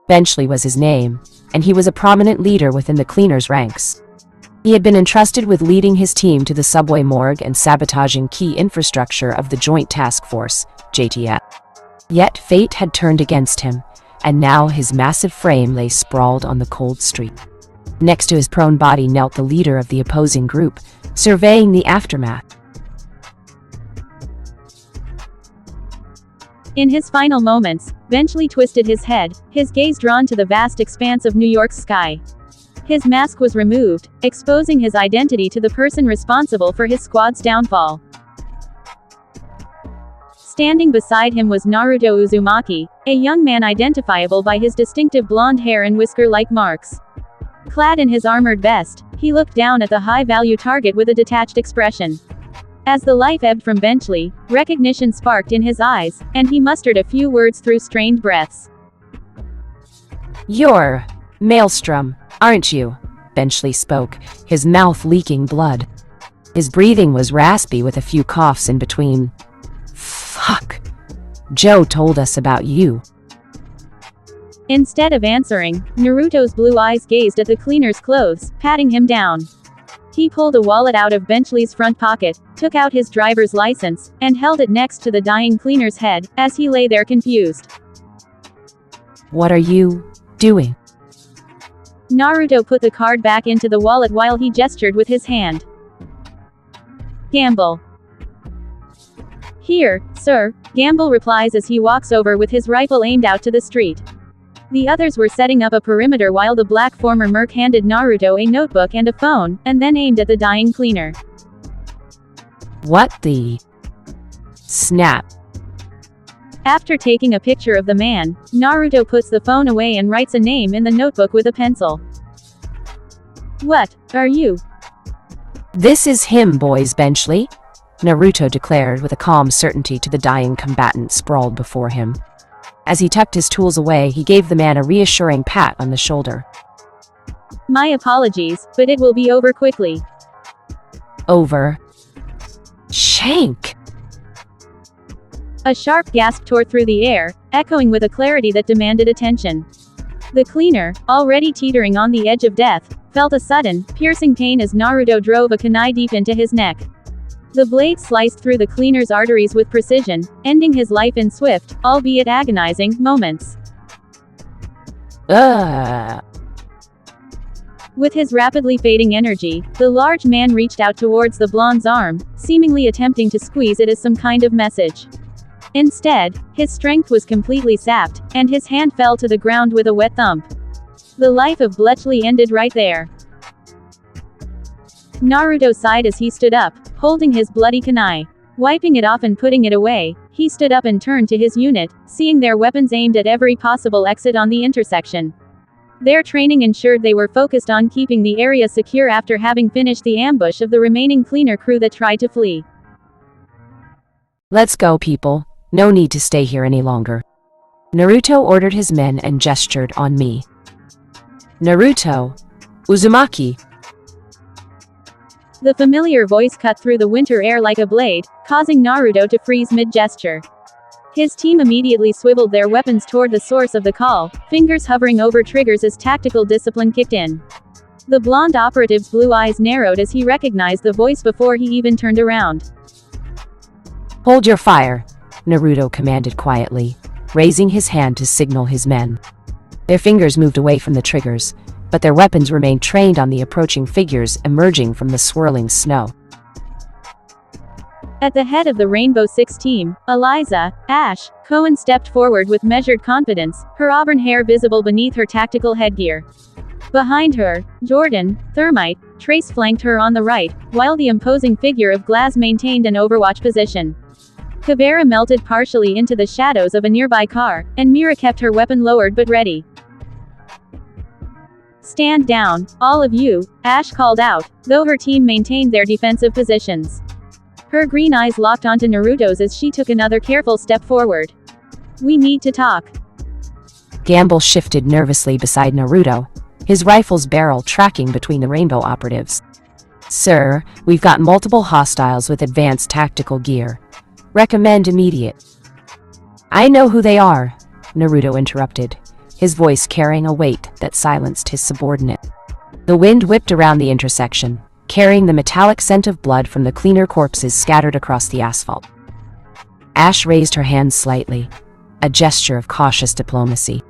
Benchley was his name, and he was a prominent leader within the cleaners' ranks. He had been entrusted with leading his team to the subway morgue and sabotaging key infrastructure of the Joint Task Force, JTF. Yet fate had turned against him, and now his massive frame lay sprawled on the cold street. Next to his prone body knelt the leader of the opposing group, surveying the aftermath. In his final moments, Benchley twisted his head, his gaze drawn to the vast expanse of New York's sky. His mask was removed, exposing his identity to the person responsible for his squad's downfall. Standing beside him was Naruto Uzumaki, a young man identifiable by his distinctive blonde hair and whisker-like marks. Clad in his armored vest, he looked down at the high-value target with a detached expression. As the life ebbed from Benchley, recognition sparked in his eyes, and he mustered a few words through strained breaths. "You're Maelstrom, aren't you?" Benchley spoke, his mouth leaking blood. His breathing was raspy with a few coughs in between. "Fuck. Joe told us about you." Instead of answering, Naruto's blue eyes gazed at the cleaner's clothes, patting him down. He pulled a wallet out of Benchley's front pocket, took out his driver's license, and held it next to the dying cleaner's head, as he lay there confused. "What are you doing?" Naruto put the card back into the wallet while he gestured with his hand. "Gamble." "Here, sir," Gamble replies as he walks over with his rifle aimed out to the street. The others were setting up a perimeter while the black former merc handed Naruto a notebook and a phone, and then aimed at the dying cleaner. "What the snap?" After taking a picture of the man, Naruto puts the phone away and writes a name in the notebook with a pencil. "What are you?" "This is him, boys, Benchley," Naruto declared with a calm certainty to the dying combatant sprawled before him. As he tucked his tools away, he gave the man a reassuring pat on the shoulder. "My apologies, but it will be over quickly." "Over? Shank!" A sharp gasp tore through the air, echoing with a clarity that demanded attention. The cleaner, already teetering on the edge of death, felt a sudden, piercing pain as Naruto drove a kunai deep into his neck. The blade sliced through the cleaner's arteries with precision, ending his life in swift, albeit agonizing, moments. Ugh. With his rapidly fading energy, the large man reached out towards the blonde's arm, seemingly attempting to squeeze it as some kind of message. Instead, his strength was completely sapped, and his hand fell to the ground with a wet thump. The life of Benchley ended right there. Naruto sighed as he stood up, holding his bloody kunai. Wiping it off and putting it away, he stood up and turned to his unit, seeing their weapons aimed at every possible exit on the intersection. Their training ensured they were focused on keeping the area secure after having finished the ambush of the remaining cleaner crew that tried to flee. "Let's go, people. No need to stay here any longer." Naruto ordered his men and gestured on me. "Naruto, Uzumaki." The familiar voice cut through the winter air like a blade, causing Naruto to freeze mid-gesture. His team immediately swiveled their weapons toward the source of the call, fingers hovering over triggers as tactical discipline kicked in. The blonde operative's blue eyes narrowed as he recognized the voice before he even turned around. "Hold your fire," Naruto commanded quietly, raising his hand to signal his men. Their fingers moved away from the triggers, but their weapons remained trained on the approaching figures emerging from the swirling snow. At the head of the Rainbow Six team, Eliza Ash Cohen stepped forward with measured confidence, her auburn hair visible beneath her tactical headgear. Behind her, Jordan Thermite Trace flanked her on the right, while the imposing figure of Glass maintained an overwatch position. Kavera melted partially into the shadows of a nearby car, and Mira kept her weapon lowered but ready. "Stand down, all of you," Ash called out, though her team maintained their defensive positions. Her green eyes locked onto Naruto's as she took another careful step forward. "We need to talk." Gamble shifted nervously beside Naruto, his rifle's barrel tracking between the Rainbow operatives. "Sir, we've got multiple hostiles with advanced tactical gear. Recommend immediate." "I know who they are," Naruto interrupted, his voice carrying a weight that silenced his subordinate. The wind whipped around the intersection, carrying the metallic scent of blood from the cleaner corpses scattered across the asphalt. Ash raised her hands slightly, a gesture of cautious diplomacy.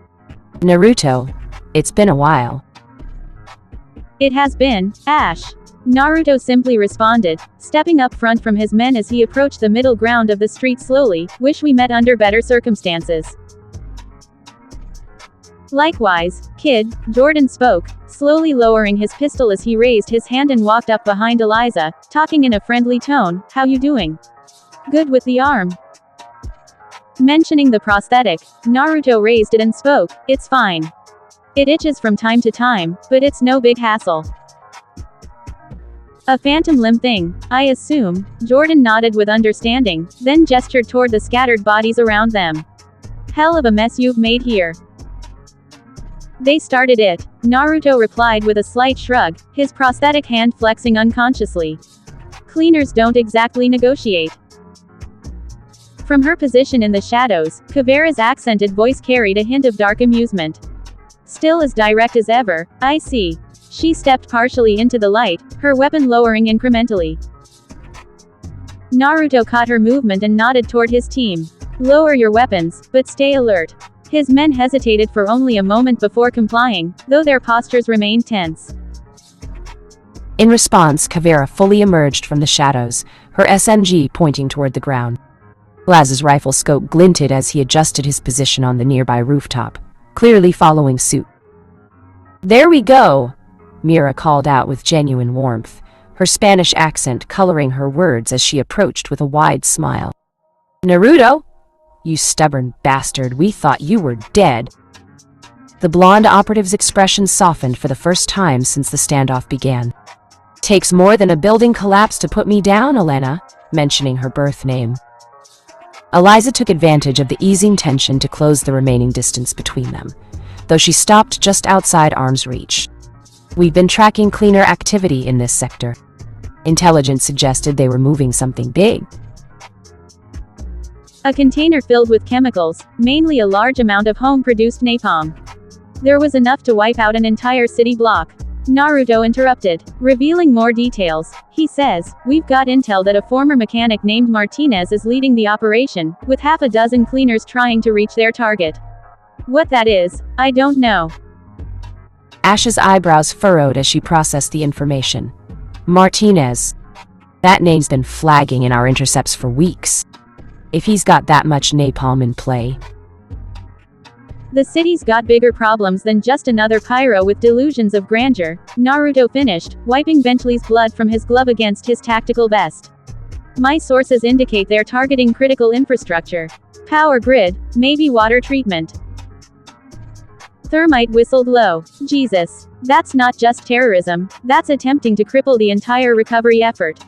"Naruto, it's been a while." "It has been, Ash." Naruto simply responded, stepping up front from his men as he approached the middle ground of the street slowly. "Wish we met under better circumstances." "Likewise, kid," Jordan spoke, slowly lowering his pistol as he raised his hand and walked up behind Eliza, talking in a friendly tone. "How you doing?" "Good with the arm." Mentioning the prosthetic, Naruto raised it and spoke. "It's fine. It itches from time to time, but it's no big hassle." "A phantom limb thing, I assume." Jordan nodded with understanding, then gestured toward the scattered bodies around them. "Hell of a mess you've made here." "They started it," Naruto replied with a slight shrug, his prosthetic hand flexing unconsciously. "Cleaners don't exactly negotiate." From her position in the shadows, Kavera's accented voice carried a hint of dark amusement. "Still as direct as ever, I see." She stepped partially into the light, her weapon lowering incrementally. Naruto caught her movement and nodded toward his team. "Lower your weapons, but stay alert." His men hesitated for only a moment before complying, though their postures remained tense. In response, Kavera fully emerged from the shadows, her SMG pointing toward the ground. Laz's rifle scope glinted as he adjusted his position on the nearby rooftop, clearly following suit. "There we go!" Mira called out with genuine warmth, her Spanish accent coloring her words as she approached with a wide smile. "Naruto? You stubborn bastard, we thought you were dead." The blonde operative's expression softened for the first time since the standoff began. "Takes more than a building collapse to put me down, Elena," mentioning her birth name. Eliza took advantage of the easing tension to close the remaining distance between them, though she stopped just outside arm's reach. "We've been tracking cleaner activity in this sector. Intelligence suggested they were moving something big." A container filled with chemicals, mainly a large amount of home-produced napalm. There was enough to wipe out an entire city block. Naruto interrupted, revealing more details. He says, "We've got intel that a former mechanic named Martinez is leading the operation, with half a dozen cleaners trying to reach their target. What that is, I don't know." Ash's eyebrows furrowed as she processed the information. Martinez. That name's been flagging in our intercepts for weeks. If he's got that much napalm in play. "The city's got bigger problems than just another pyro with delusions of grandeur," Naruto finished, wiping Bentley's blood from his glove against his tactical vest. "My sources indicate they're targeting critical infrastructure. Power grid, maybe water treatment." Thermite whistled low. "Jesus. That's not just terrorism, that's attempting to cripple the entire recovery effort."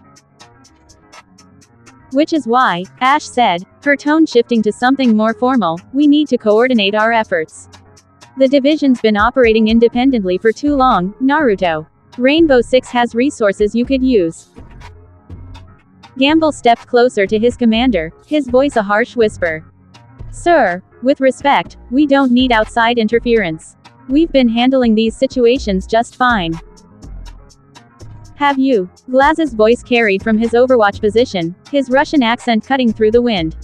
"Which is why," Ash said, her tone shifting to something more formal, "we need to coordinate our efforts. The division's been operating independently for too long, Naruto. Rainbow Six has resources you could use." Gamble stepped closer to his commander, his voice a harsh whisper. "Sir, with respect, we don't need outside interference. We've been handling these situations just fine." "Have you?" Glaz's voice carried from his overwatch position, his Russian accent cutting through the wind.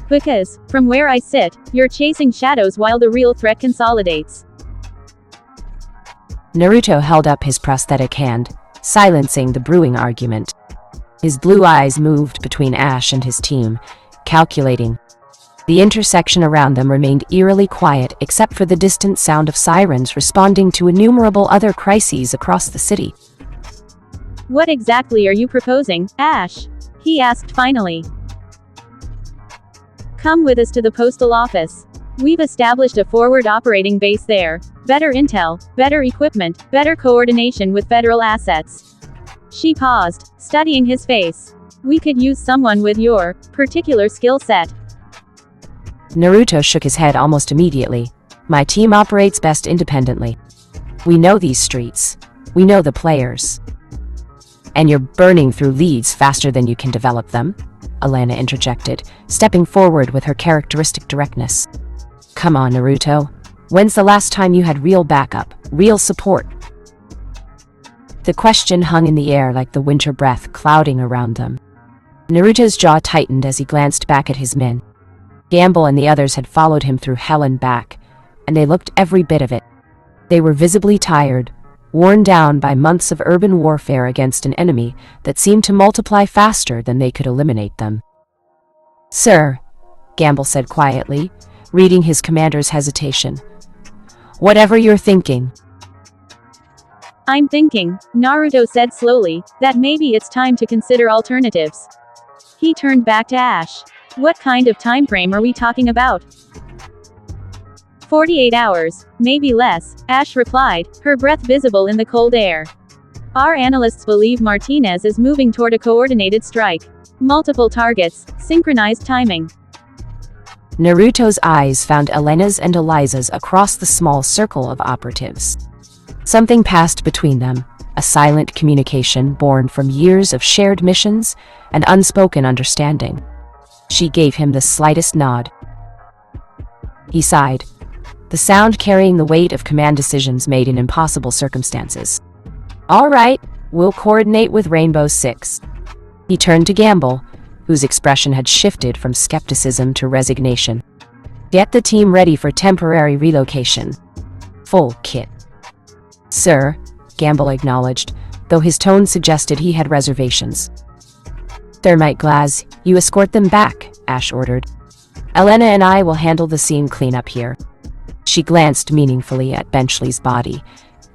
"Because, from where I sit, you're chasing shadows while the real threat consolidates." Naruto held up his prosthetic hand, silencing the brewing argument. His blue eyes moved between Ash and his team, calculating. The intersection around them remained eerily quiet except for the distant sound of sirens responding to innumerable other crises across the city. "What exactly are you proposing, Ash?" he asked finally. "Come with us to the postal office. We've established a forward operating base there. Better intel, better equipment, better coordination with federal assets." She paused, studying his face. "We could use someone with your particular skill set." Naruto shook his head almost immediately. "My team operates best independently. We know these streets. We know the players." "And you're burning through leads faster than you can develop them," Elena interjected, stepping forward with her characteristic directness. "Come on, Naruto. When's the last time you had real backup, real support? The question hung in the air like the winter breath clouding around them. Naruto's jaw tightened as he glanced back at his men. Gamble and the others had followed him through hell and back, and they looked every bit of it. They were visibly tired, worn down by months of urban warfare against an enemy that seemed to multiply faster than they could eliminate them. "Sir," Gamble said quietly, reading his commander's hesitation. "Whatever you're thinking." "I'm thinking," Naruto said slowly, "that maybe it's time to consider alternatives." He turned back to Ash. "What kind of time frame are we talking about?" 48 hours, maybe less, Ash replied, her breath visible in the cold air. "Our analysts believe Martinez is moving toward a coordinated strike. Multiple targets, synchronized timing." Naruto's eyes found Elena's and Eliza's across the small circle of operatives. Something passed between them, a silent communication born from years of shared missions and unspoken understanding. She gave him the slightest nod. He sighed, the sound carrying the weight of command decisions made in impossible circumstances. "All right, we'll coordinate with Rainbow Six." He turned to Gamble, whose expression had shifted from skepticism to resignation. "Get the team ready for temporary relocation. Full kit." "Sir," Gamble acknowledged, though his tone suggested he had reservations. "Thermite Glass, you escort them back," Ash ordered. "Elena and I will handle the scene cleanup here." She glanced meaningfully at Benchley's body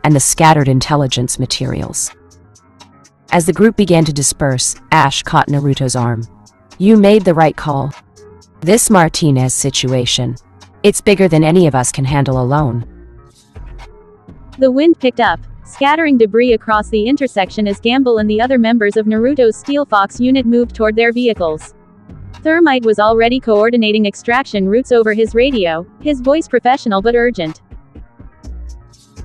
and the scattered intelligence materials. As the group began to disperse, Ash caught Naruto's arm. "You made the right call. This Martinez situation, it's bigger than any of us can handle alone." The wind picked up, scattering debris across the intersection as Gamble and the other members of Naruto's Steel Fox unit moved toward their vehicles. Thermite was already coordinating extraction routes over his radio, his voice professional but urgent.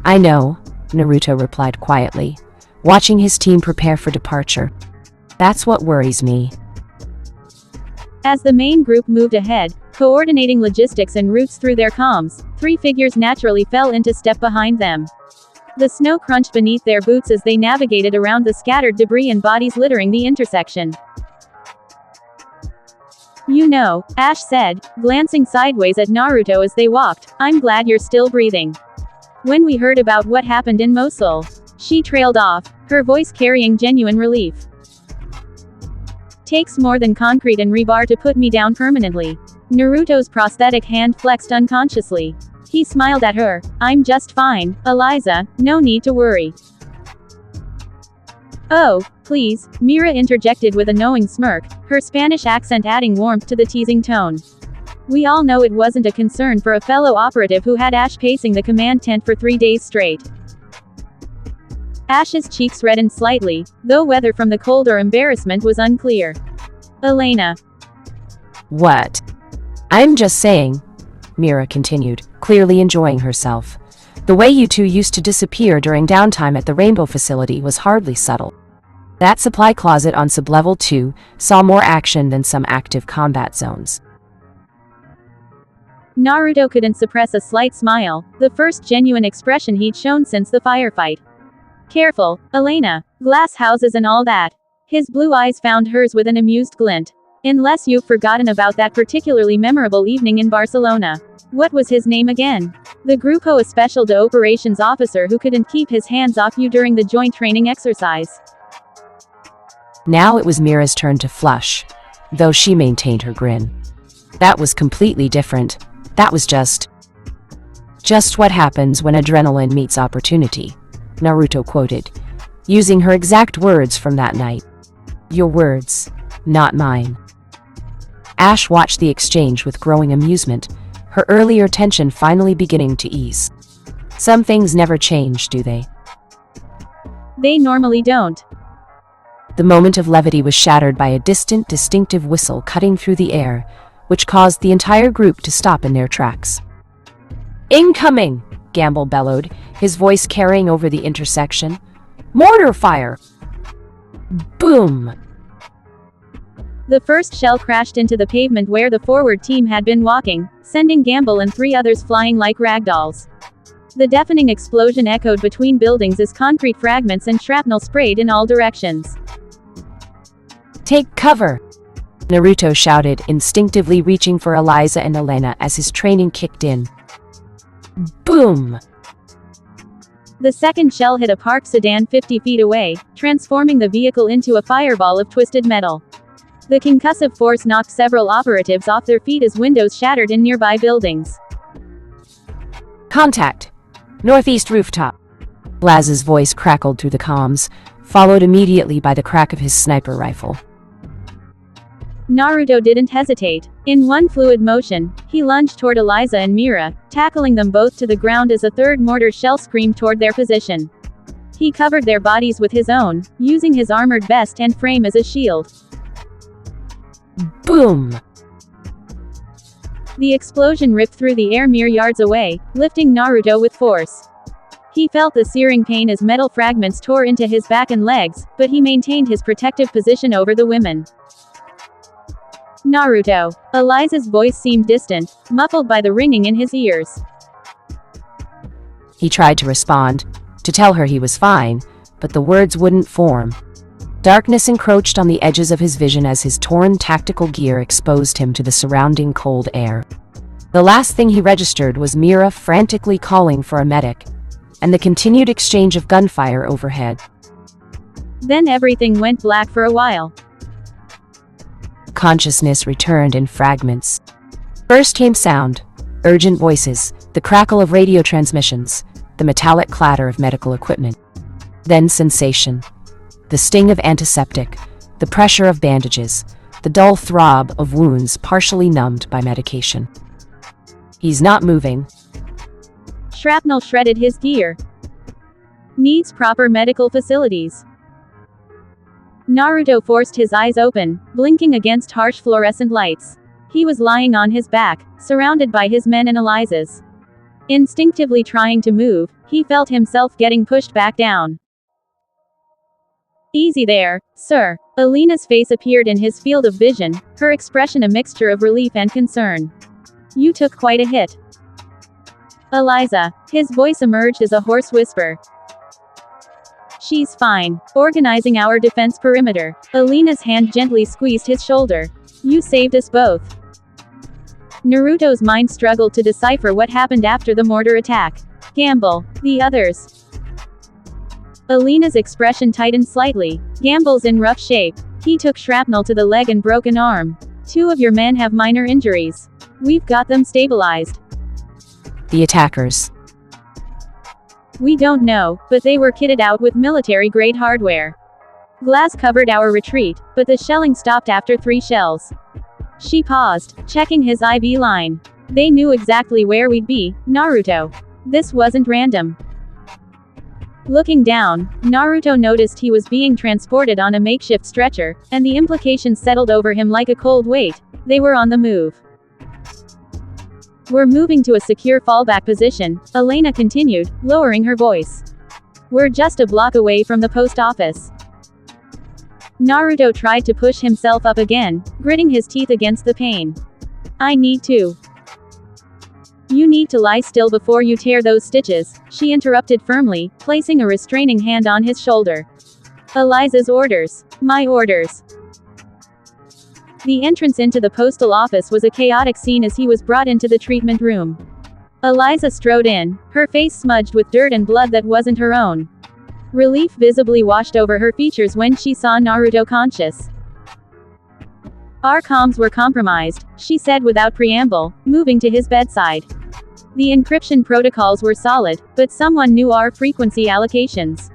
"I know," Naruto replied quietly, watching his team prepare for departure. "That's what worries me." As the main group moved ahead, coordinating logistics and routes through their comms, three figures naturally fell into step behind them. The snow crunched beneath their boots as they navigated around the scattered debris and bodies littering the intersection. "You know," Ash said, glancing sideways at Naruto as they walked, "I'm glad you're still breathing. When we heard about what happened in Mosul." She trailed off, her voice carrying genuine relief. "Takes more than concrete and rebar to put me down permanently." Naruto's prosthetic hand flexed unconsciously. He smiled at her. "I'm just fine, Eliza, no need to worry." "Oh, please," Mira interjected with a knowing smirk, her Spanish accent adding warmth to the teasing tone. We all know it wasn't a concern for a fellow operative who had Ash pacing the command tent for 3 days straight. Ash's cheeks reddened slightly, though whether from the cold or embarrassment was unclear. "Elena." "What?" "I'm just saying," Mira continued, clearly enjoying herself. "The way you two used to disappear during downtime at the Rainbow facility was hardly subtle. That supply closet on Sublevel 2 saw more action than some active combat zones." Naruto couldn't suppress a slight smile, the first genuine expression he'd shown since the firefight. "Careful, Elena, glass houses and all that." His blue eyes found hers with an amused glint. "Unless you've forgotten about that particularly memorable evening in Barcelona. What was his name again? The Grupo Especial de Operations officer who couldn't keep his hands off you during the joint training exercise." Now it was Mira's turn to flush, though she maintained her grin. "That was completely different. That was just what happens when adrenaline meets opportunity," Naruto quoted, using her exact words from that night. "Your words, not mine." Ash watched the exchange with growing amusement, her earlier tension finally beginning to ease. Some things never change, do they? "They normally don't." The moment of levity was shattered by a distant, distinctive whistle cutting through the air, which caused the entire group to stop in their tracks. "Incoming!" Gamble bellowed, his voice carrying over the intersection. "Mortar fire!" Boom! The first shell crashed into the pavement where the forward team had been walking, sending Gamble and 3 others flying like ragdolls. The deafening explosion echoed between buildings as concrete fragments and shrapnel sprayed in all directions. "Take cover!" Naruto shouted, instinctively reaching for Eliza and Elena as his training kicked in. Boom! The second shell hit a parked sedan 50 feet away, transforming the vehicle into a fireball of twisted metal. The concussive force knocked several operatives off their feet as windows shattered in nearby buildings. "Contact! Northeast rooftop!" Laz's voice crackled through the comms, followed immediately by the crack of his sniper rifle. Naruto didn't hesitate. In one fluid motion, he lunged toward Eliza and Mira, tackling them both to the ground as a third mortar shell screamed toward their position. He covered their bodies with his own, using his armored vest and frame as a shield. Boom! The explosion ripped through the air mere yards away, lifting Naruto with force. He felt the searing pain as metal fragments tore into his back and legs, but he maintained his protective position over the women. Naruto. Eliza's voice seemed distant, muffled by the ringing in his ears. He tried to respond, to tell her he was fine, but the words wouldn't form. Darkness encroached on the edges of his vision as his torn tactical gear exposed him to the surrounding cold air. The last thing he registered was Mira frantically calling for a medic, and the continued exchange of gunfire overhead. Then everything went black for a while. Consciousness returned in fragments. First came sound, urgent voices, the crackle of radio transmissions, the metallic clatter of medical equipment. Then sensation. The sting of antiseptic, the pressure of bandages, the dull throb of wounds partially numbed by medication. He's not moving. Shrapnel shredded his gear. Needs proper medical facilities. Naruto forced his eyes open, blinking against harsh fluorescent lights. He was lying on his back, surrounded by his men and Eliza's. Instinctively trying to move, he felt himself getting pushed back down. "Easy there, sir." Elena's face appeared in his field of vision, her expression a mixture of relief and concern. "You took quite a hit." "Eliza." His voice emerged as a hoarse whisper. "She's fine. Organizing our defense perimeter." Elena's hand gently squeezed his shoulder. "You saved us both." Naruto's mind struggled to decipher what happened after the mortar attack. Gamble. The others. Elena's expression tightened slightly. "Gamble's in rough shape. He took shrapnel to the leg and broke an arm. 2 of your men have minor injuries. We've got them stabilized." The attackers. "We don't know, but they were kitted out with military-grade hardware. Glass covered our retreat, but the shelling stopped after 3 shells." She paused, checking his IV line. "They knew exactly where we'd be, Naruto. This wasn't random." Looking down, Naruto noticed he was being transported on a makeshift stretcher, and the implications settled over him like a cold weight. They were on the move. "We're moving to a secure fallback position," Elena continued, lowering her voice. "We're just a block away from the post office." Naruto tried to push himself up again, gritting his teeth against the pain. "I need to." "You need to lie still before you tear those stitches," she interrupted firmly, placing a restraining hand on his shoulder. "Eliza's orders. My orders." The entrance into the postal office was a chaotic scene as he was brought into the treatment room. Eliza strode in, her face smudged with dirt and blood that wasn't her own. Relief visibly washed over her features when she saw Naruto conscious. "Our comms were compromised," she said without preamble, moving to his bedside. "The encryption protocols were solid, but someone knew our frequency allocations."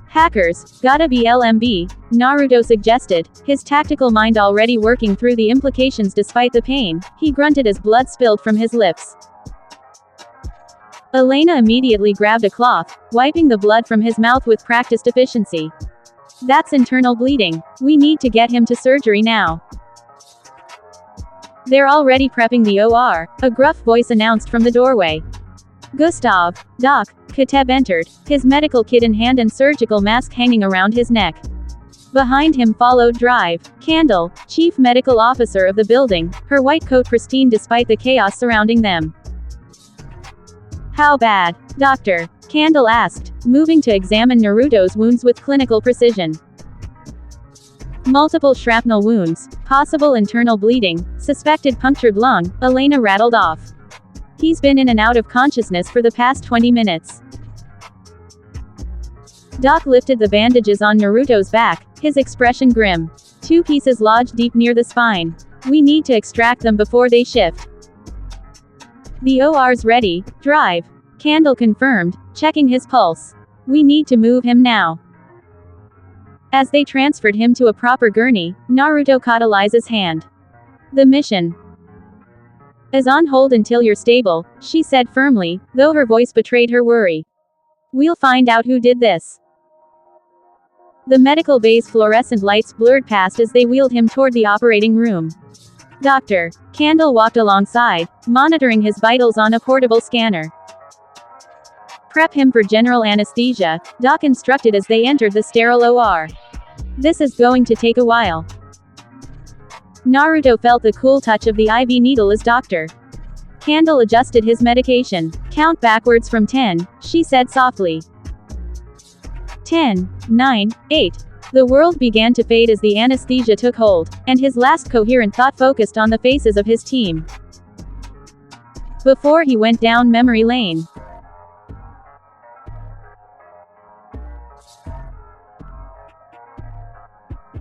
"Hackers, gotta be LMB," Naruto suggested, his tactical mind already working through the implications despite the pain. He grunted as blood spilled from his lips. Elena immediately grabbed a cloth, wiping the blood from his mouth with practiced efficiency. "That's internal bleeding. We need to get him to surgery now." "They're already prepping the OR," a gruff voice announced from the doorway. "Gustav, Doc." Kateb entered, his medical kit in hand and surgical mask hanging around his neck. Behind him followed Drive, Candle, chief medical officer of the building, her white coat pristine despite the chaos surrounding them. How bad, Doctor? Candle asked, moving to examine Naruto's wounds with clinical precision. Multiple shrapnel wounds, possible internal bleeding, suspected punctured lung, Elena rattled off. He's been in and out of consciousness for the past 20 minutes. Doc lifted the bandages on Naruto's back, his expression grim. 2 pieces lodged deep near the spine. We need to extract them before they shift. The OR's ready, Drive. Candle confirmed, checking his pulse. We need to move him now. As they transferred him to a proper gurney, Naruto caught Eliza's hand. The mission is on hold until you're stable, she said firmly, though her voice betrayed her worry. We'll find out who did this. The medical bay's fluorescent lights blurred past as they wheeled him toward the operating room. Doctor. Candle walked alongside, monitoring his vitals on a portable scanner. Prep him for general anesthesia, Doc instructed as they entered the sterile OR. This is going to take a while. Naruto felt the cool touch of the IV needle as Dr. Candle adjusted his medication. Count backwards from 10, she said softly. 10, 9, 8. The world began to fade as the anesthesia took hold, and his last coherent thought focused on the faces of his team. Before he went down memory lane.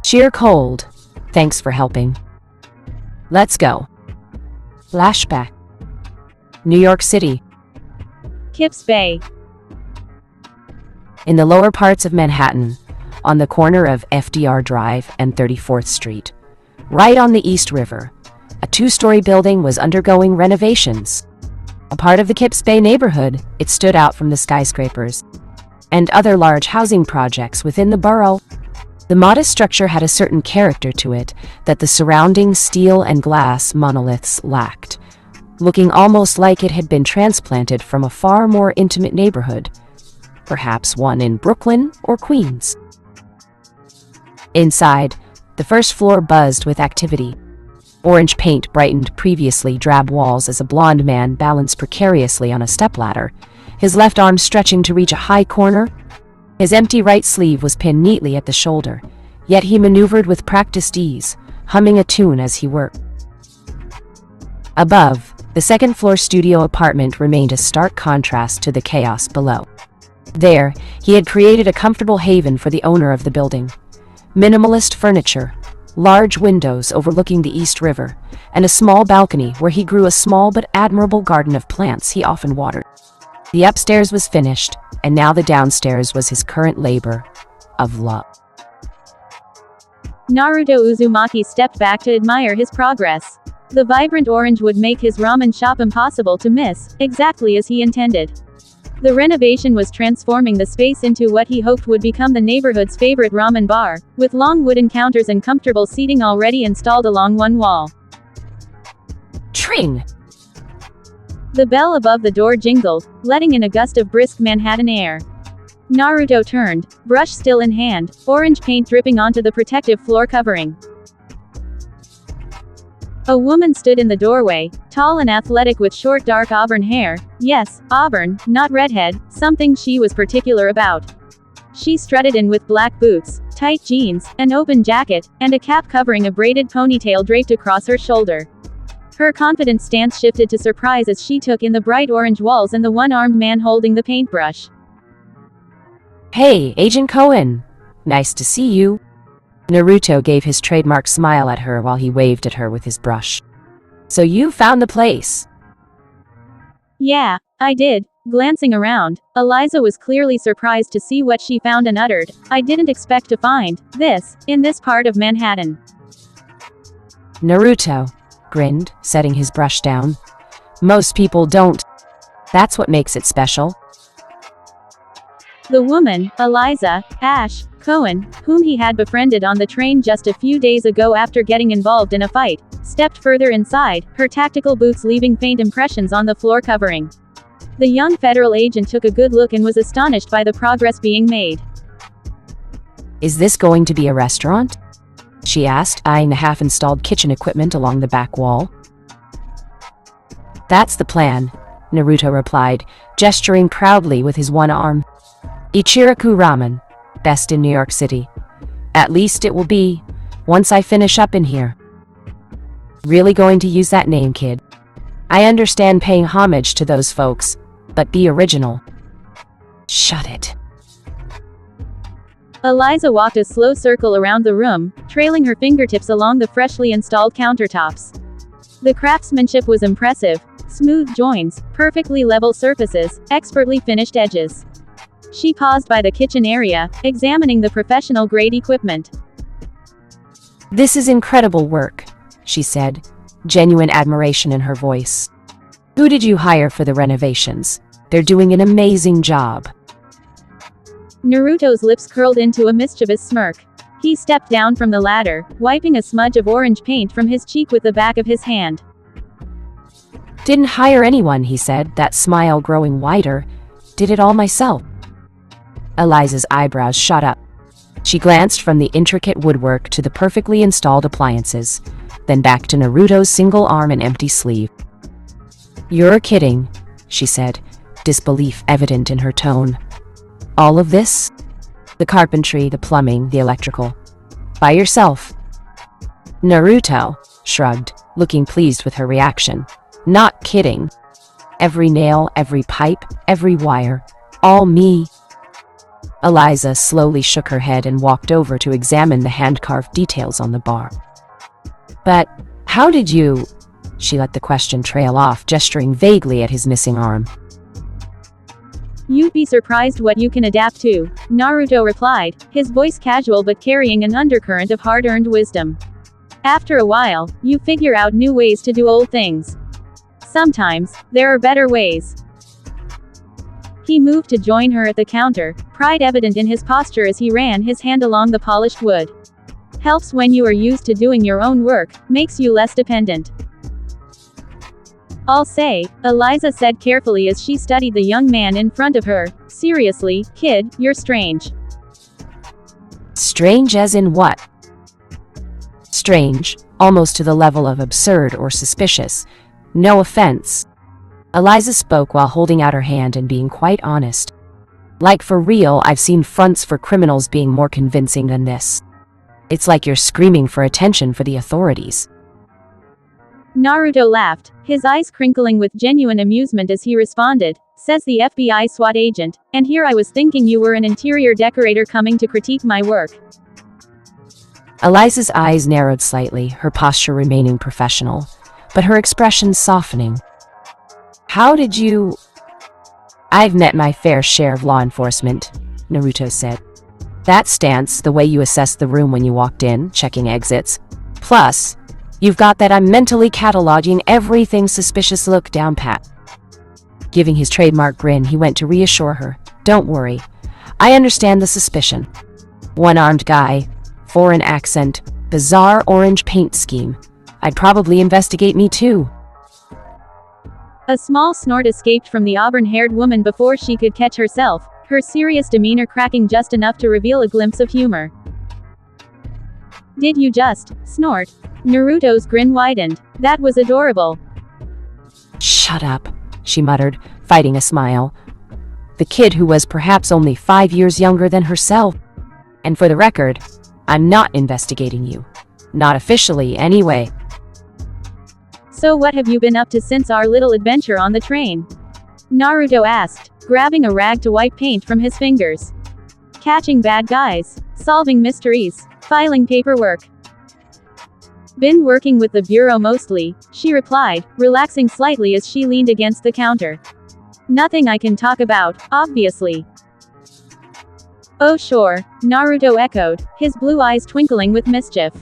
Sheer cold. Thanks for helping. Let's go. Flashback. New York City. Kips Bay. In the lower parts of Manhattan, on the corner of FDR Drive and 34th Street, right on the East River, a 2-story building was undergoing renovations. A part of the Kips Bay neighborhood, it stood out from the skyscrapers and other large housing projects within the borough. The modest structure had a certain character to it that the surrounding steel and glass monoliths lacked, looking almost like it had been transplanted from a far more intimate neighborhood, perhaps one in Brooklyn or Queens. Inside, the first floor buzzed with activity. Orange paint brightened previously drab walls as a blond man balanced precariously on a stepladder, his left arm stretching to reach a high corner. His empty right sleeve was pinned neatly at the shoulder, yet he maneuvered with practiced ease, humming a tune as he worked. Above, the second-floor studio apartment remained a stark contrast to the chaos below. There, he had created a comfortable haven for the owner of the building. Minimalist furniture, large windows overlooking the East River, and a small balcony where he grew a small but admirable garden of plants he often watered. The upstairs was finished, and now the downstairs was his current labor of love. Naruto Uzumaki stepped back to admire his progress. The vibrant orange would make his ramen shop impossible to miss, exactly as he intended. The renovation was transforming the space into what he hoped would become the neighborhood's favorite ramen bar, with long wooden counters and comfortable seating already installed along one wall. Tring! The bell above the door jingled, letting in a gust of brisk Manhattan air. Naruto turned, brush still in hand, orange paint dripping onto the protective floor covering. A woman stood in the doorway, tall and athletic with short dark auburn hair. Yes, auburn, not redhead, something she was particular about. She strutted in with black boots, tight jeans, an open jacket, and a cap covering a braided ponytail draped across her shoulder. Her confident stance shifted to surprise as she took in the bright orange walls and the one-armed man holding the paintbrush. Hey, Agent Cohen. Nice to see you. Naruto gave his trademark smile at her while he waved at her with his brush. So you found the place? Yeah, I did. Glancing around, Eliza was clearly surprised to see what she found and uttered, I didn't expect to find this in this part of Manhattan. Naruto grinned, setting his brush down. Most people don't. That's what makes it special. The woman, Eliza Ash Cohen, whom he had befriended on the train just a few days ago after getting involved in a fight, stepped further inside, her tactical boots leaving faint impressions on the floor covering. The young federal agent took a good look and was astonished by the progress being made. Is this going to be a restaurant? She asked, eyeing the half-installed kitchen equipment along the back wall. That's the plan, Naruto replied, gesturing proudly with his one arm. Ichiraku Ramen, best in New York City. At least it will be, once I finish up in here. Really going to use that name, kid? I understand paying homage to those folks, but be original. Shut it. Eliza walked a slow circle around the room, trailing her fingertips along the freshly installed countertops. The craftsmanship was impressive: smooth joints, perfectly level surfaces, expertly finished edges. She paused by the kitchen area, examining the professional-grade equipment. This is incredible work, she said, genuine admiration in her voice. Who did you hire for the renovations? They're doing an amazing job. Naruto's lips curled into a mischievous smirk. He stepped down from the ladder, wiping a smudge of orange paint from his cheek with the back of his hand. Didn't hire anyone, he said, that smile growing wider. Did it all myself. Eliza's eyebrows shot up. She glanced from the intricate woodwork to the perfectly installed appliances, then back to Naruto's single arm and empty sleeve. You're kidding, she said, disbelief evident in her tone. All of this? The carpentry, the plumbing, the electrical. By yourself? Naruto shrugged, looking pleased with her reaction. Not kidding. Every nail, every pipe, every wire. All me. Eliza slowly shook her head and walked over to examine the hand-carved details on the bar. But how did you... She let the question trail off, gesturing vaguely at his missing arm. You'd be surprised what you can adapt to, Naruto replied, his voice casual but carrying an undercurrent of hard-earned wisdom. After a while, you figure out new ways to do old things. Sometimes, there are better ways. He moved to join her at the counter, pride evident in his posture as he ran his hand along the polished wood. Helps when you are used to doing your own work, makes you less dependent. I'll say, Eliza said carefully as she studied the young man in front of her. Seriously, kid, you're strange. Strange as in what? Strange, almost to the level of absurd or suspicious. No offense. Eliza spoke while holding out her hand and being quite honest. Like for real, I've seen fronts for criminals being more convincing than this. It's like you're screaming for attention for the authorities. Naruto laughed, his eyes crinkling with genuine amusement as he responded, says the FBI SWAT agent, and here I was thinking you were an interior decorator coming to critique my work. Eliza's eyes narrowed slightly, her posture remaining professional, but her expression softening. How did you... I've met my fair share of law enforcement, Naruto said. That stance, the way you assessed the room when you walked in, checking exits. Plus, you've got that I'm mentally cataloging everything suspicious look down pat. Giving his trademark grin, he went to reassure her. Don't worry. I understand the suspicion. One-armed guy, foreign accent, bizarre orange paint scheme. I'd probably investigate me too. A small snort escaped from the auburn-haired woman before she could catch herself, her serious demeanor cracking just enough to reveal a glimpse of humor. Did you just snort? Naruto's grin widened. That was adorable. Shut up, she muttered, fighting a smile. The kid who was perhaps only 5 years younger than herself. And for the record, I'm not investigating you. Not officially, anyway. So what have you been up to since our little adventure on the train? Naruto asked, grabbing a rag to wipe paint from his fingers. Catching bad guys, solving mysteries, filing paperwork. Been working with the bureau mostly, she replied, relaxing slightly as she leaned against the counter. Nothing I can talk about, obviously. Oh sure, Naruto echoed, his blue eyes twinkling with mischief.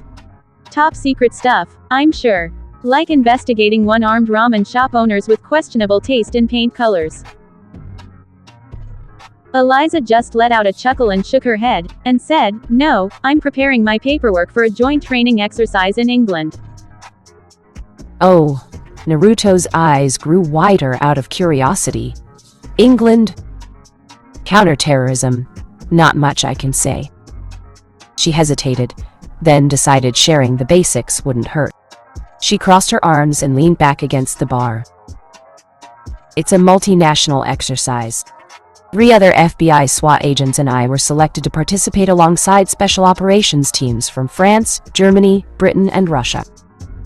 Top secret stuff, I'm sure. Like investigating one-armed ramen shop owners with questionable taste in paint colors. Eliza just let out a chuckle and shook her head, and said, no, I'm preparing my paperwork for a joint training exercise in England. Oh, Naruto's eyes grew wider out of curiosity. England? Counterterrorism. Not much I can say. She hesitated, then decided sharing the basics wouldn't hurt. She crossed her arms and leaned back against the bar. It's a multinational exercise. 3 other FBI SWAT agents and I were selected to participate alongside special operations teams from France, Germany, Britain, and Russia.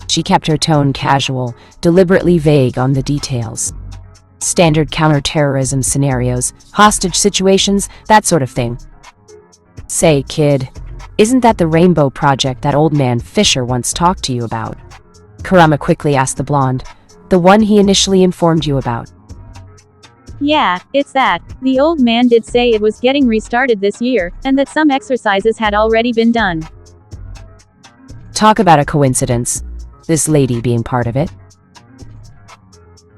She kept her tone casual, deliberately vague on the details. Standard counterterrorism scenarios, hostage situations, that sort of thing. Say, kid, isn't that the Rainbow Project that old man Fisher once talked to you about? Kurama quickly asked the blonde. The one he initially informed you about. Yeah, it's that. The old man did say it was getting restarted this year, and that some exercises had already been done. Talk about a coincidence. This lady being part of it.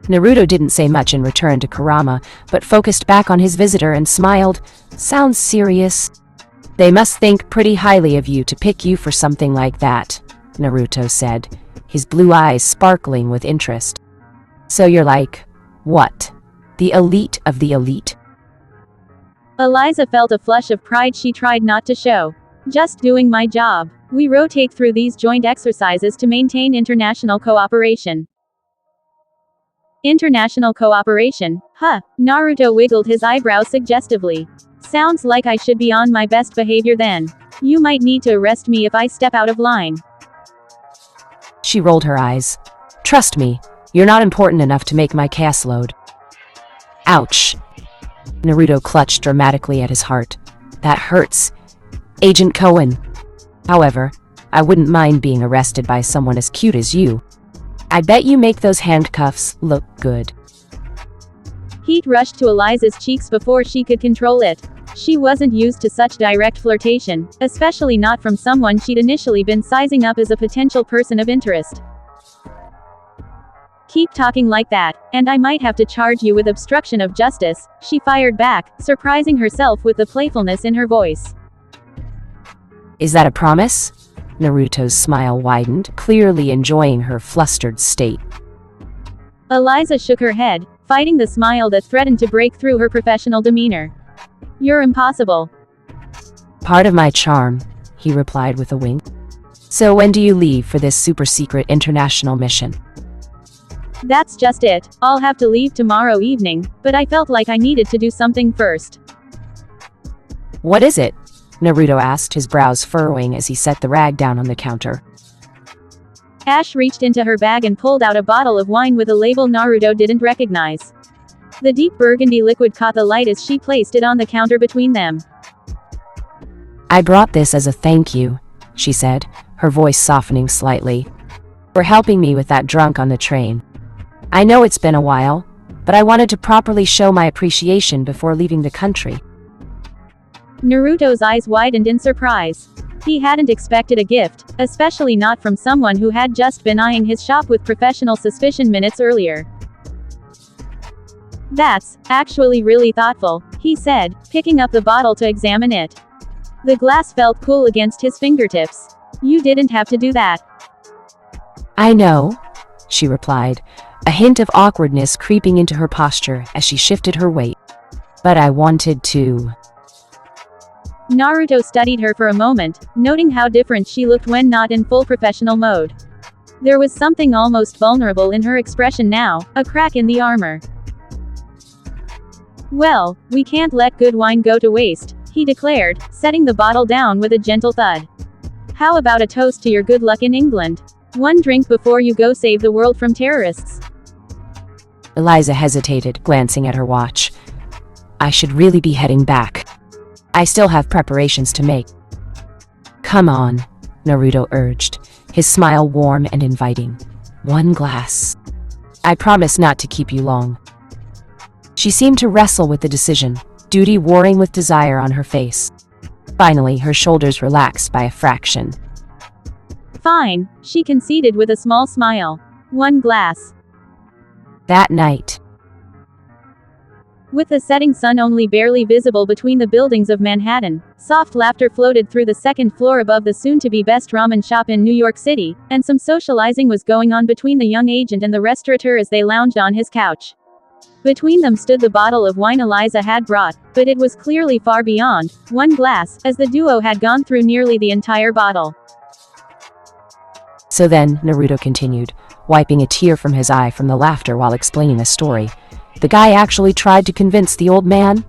Naruto didn't say much in return to Kurama, but focused back on his visitor and smiled. Sounds serious. They must think pretty highly of you to pick you for something like that, Naruto said, his blue eyes sparkling with interest. So you're like, what? The elite of the elite? Eliza felt a flush of pride she tried not to show. Just doing my job. We rotate through these joint exercises to maintain international cooperation. International cooperation? Huh. Naruto wiggled his eyebrows suggestively. Sounds like I should be on my best behavior then. You might need to arrest me if I step out of line. She rolled her eyes. Trust me, you're not important enough to make my caseload. Ouch. Naruto clutched dramatically at his heart. That hurts. Agent Cohen. However, I wouldn't mind being arrested by someone as cute as you. I bet you make those handcuffs look good. Heat rushed to Eliza's cheeks before she could control it. She wasn't used to such direct flirtation, especially not from someone she'd initially been sizing up as a potential person of interest. Keep talking like that, and I might have to charge you with obstruction of justice, she fired back, surprising herself with the playfulness in her voice. Is that a promise? Naruto's smile widened, clearly enjoying her flustered state. Eliza shook her head, fighting the smile that threatened to break through her professional demeanor. You're impossible. Part of my charm, he replied with a wink. So when do you leave for this super-secret international mission? That's just it. I'll have to leave tomorrow evening, but I felt like I needed to do something first. What is it? Naruto asked, his brows furrowing as he set the rag down on the counter. Ash reached into her bag and pulled out a bottle of wine with a label Naruto didn't recognize. The deep burgundy liquid caught the light as she placed it on the counter between them. I brought this as a thank you, she said, her voice softening slightly, for helping me with that drunk on the train. I know it's been a while, but I wanted to properly show my appreciation before leaving the country. Naruto's eyes widened in surprise. He hadn't expected a gift, especially not from someone who had just been eyeing his shop with professional suspicion minutes earlier. That's actually really thoughtful, he said, picking up the bottle to examine it. The glass felt cool against his fingertips. You didn't have to do that. I know, she replied, a hint of awkwardness creeping into her posture as she shifted her weight. But I wanted to. Naruto studied her for a moment, noting how different she looked when not in full professional mode. There was something almost vulnerable in her expression now, a crack in the armor. Well, we can't let good wine go to waste, he declared, setting the bottle down with a gentle thud. How about a toast to your good luck in England? One drink before you go save the world from terrorists. Eliza hesitated, glancing at her watch. I should really be heading back. I still have preparations to make. Come on, Naruto urged, his smile warm and inviting. One glass. I promise not to keep you long. She seemed to wrestle with the decision, duty warring with desire on her face. Finally, her shoulders relaxed by a fraction. Fine, she conceded with a small smile. One glass. That night. With the setting sun only barely visible between the buildings of Manhattan, soft laughter floated through the second floor above the soon-to-be best ramen shop in New York City, and some socializing was going on between the young agent and the restaurateur as they lounged on his couch. Between them stood the bottle of wine Eliza had brought, but it was clearly far beyond one glass, as the duo had gone through nearly the entire bottle. So then, Naruto continued, wiping a tear from his eye from the laughter while explaining the story, the guy actually tried to convince the old man,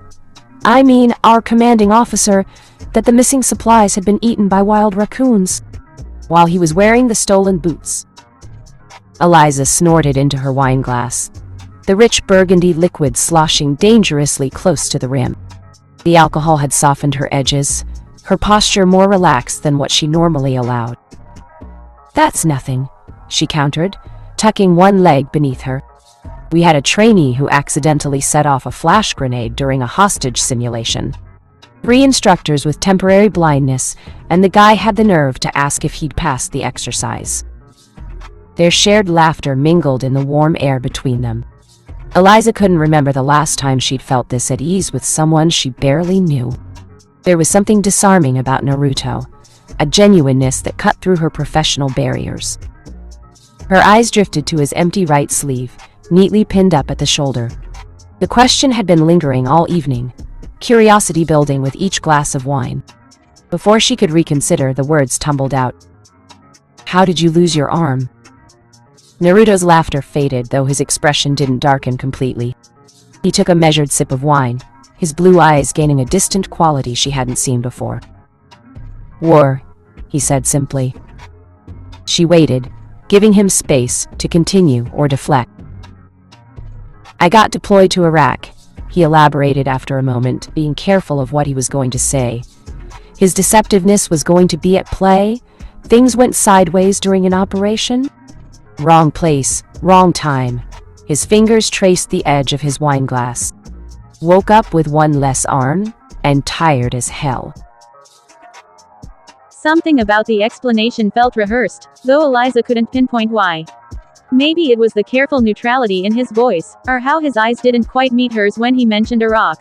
I mean our commanding officer, that the missing supplies had been eaten by wild raccoons, while he was wearing the stolen boots. Eliza snorted into her wine glass, the rich burgundy liquid sloshing dangerously close to the rim. The alcohol had softened her edges, her posture more relaxed than what she normally allowed. That's nothing, she countered, tucking one leg beneath her. We had a trainee who accidentally set off a flash grenade during a hostage simulation. 3 instructors with temporary blindness, and the guy had the nerve to ask if he'd passed the exercise. Their shared laughter mingled in the warm air between them. Eliza couldn't remember the last time she'd felt this at ease with someone she barely knew. There was something disarming about Naruto, a genuineness that cut through her professional barriers. Her eyes drifted to his empty right sleeve, neatly pinned up at the shoulder. The question had been lingering all evening, curiosity building with each glass of wine. Before she could reconsider, the words tumbled out. How did you lose your arm? Naruto's laughter faded, though his expression didn't darken completely. He took a measured sip of wine, his blue eyes gaining a distant quality she hadn't seen before. War, he said simply. She waited, giving him space to continue or deflect. I got deployed to Iraq, he elaborated after a moment, being careful of what he was going to say. His deceptiveness was going to be at play. Things went sideways during an operation. Wrong place, wrong time. His fingers traced the edge of his wine glass. Woke up with one less arm, and tired as hell. Something about the explanation felt rehearsed, though Eliza couldn't pinpoint why. Maybe it was the careful neutrality in his voice, or how his eyes didn't quite meet hers when he mentioned Iraq.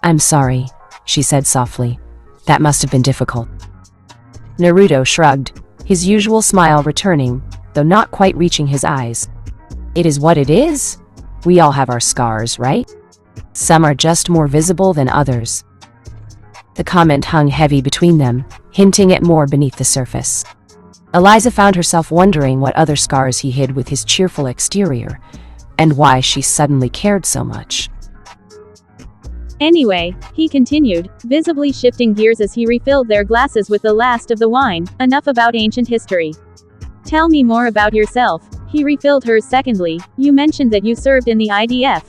I'm sorry, she said softly. That must have been difficult. Naruto shrugged, his usual smile returning, though not quite reaching his eyes. It is what it is. We all have our scars, right? Some are just more visible than others. The comment hung heavy between them, hinting at more beneath the surface. Eliza found herself wondering what other scars he hid with his cheerful exterior, and why she suddenly cared so much. Anyway, he continued, visibly shifting gears as he refilled their glasses with the last of the wine. Enough about ancient history. Tell me more about yourself. He refilled hers secondly. You mentioned that you served in the IDF.